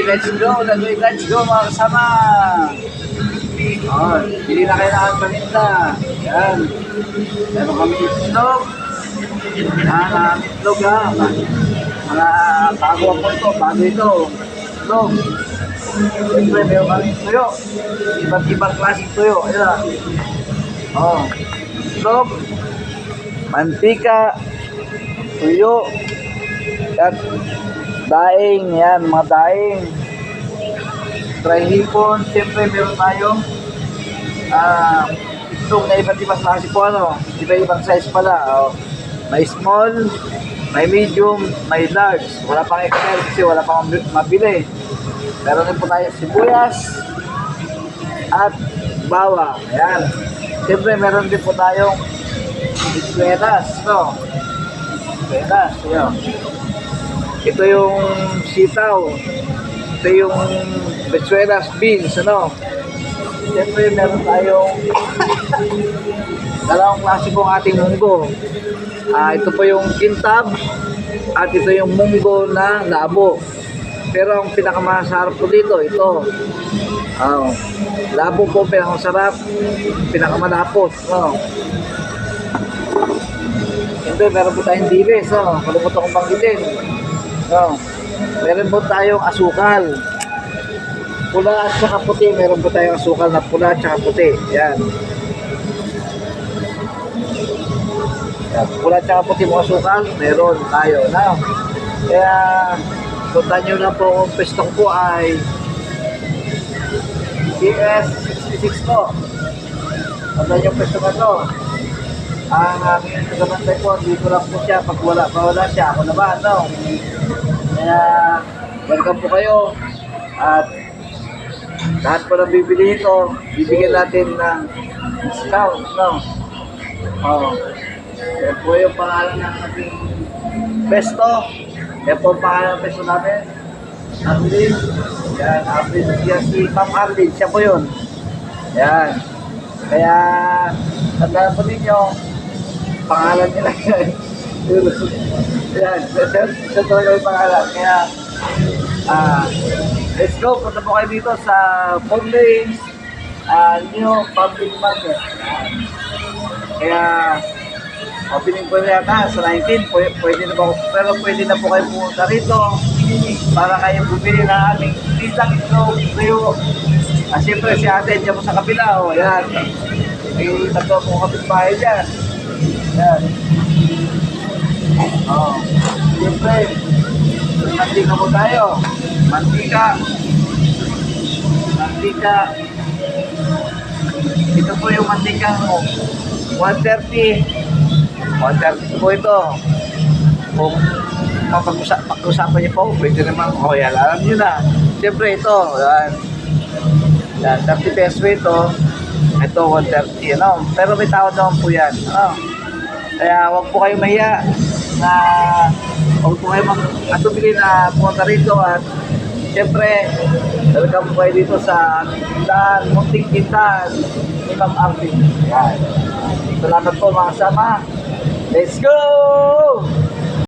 let's go, let's go mga kasama. Oh, pili na kayo ng ang paninda. Yan. Meron kami itlog. Itlog ha. Mga bago po ito, bago ito. Itlog. Siyempre, meron kami tuyo. Iba't ibang klaseng tuyo. Ayan. Oh, itlog. Mantika. Tuyo. At daing. Yan, mga daing. Dry hipon, siyempre meron tayong itlog na iba't ibang klase po iba-ibang size pala. May small, may medium, may large. Wala pang XL kasi wala pang mabili. Meron din po tayo sibuyas at bawang. Ayan. Siyempre meron din po tayong biskuetas, biskuetas, yun. Ito yung sitaw. Ito yung besuelas beans, Siyempre, meron tayong dalawang klase pong ating munggo. Ito po yung kintab at ito yung munggo na labo. Pero ang pinakamasarap po dito, ito. Labo po pinakamasarap, pinakamalapot, Siyempre, meron po tayong dilis, Kalimutan kong banggitin, Meron po tayong asukal. Pula at saka puti. Meron po tayong asukal na pula at saka puti. Yan. Yan. Pula at saka puti mga asukal. Meron tayo. Kaya punta nyo na po kung pwesto ko po ay CS66 po. Punta nyo pwesto ka to. Ang aming nagabantay po, dito lang po siya. Pag wala siya, ako naman, Kaya, welcome po kayo. At lahat po na bibili ito, bibigyan natin ng discount, Yan po yung pangalan ng ating pesto. Yan po yung pangalan ng pesto natin. Arlene. Yan, Arlene. Yan si Ma'am Arlene. Siya po yun. Yan. Kaya, tandaan po ninyo, pangalan nila yan. Yan, siya talaga yung pangalan. Kaya, let's go. Punta po kayo dito sa Four Lanes New Public Market. Kaya, opening po yata sa 19. Pwede na po, pero pwede na po kayo pumunta rito para kayo bumili na aming titang itlog tuyo. Siyempre si ate dyan po sa kabila. Yan. May tatlo po kapitbahay dyan. Yan. Siyempre, mantika po tayo. Mantika. Ito po yung mantika mo. 130. 130 po ito. Kung mapag-usapan niyo po, pwede naman. Yan, alam niyo na. Siyempre ito. Yan, 30 pesos ito. Ito, 130. Pero may tawad naman po yan. Kaya huwag po kayo mahiya na huwag po kayo mag-atubili na pumunta rito. At siyempre, talaga po kayo dito sa tindahan, munting tindahan ni Ma'am Arlene. Yan. Salamat po mga sama. Let's go!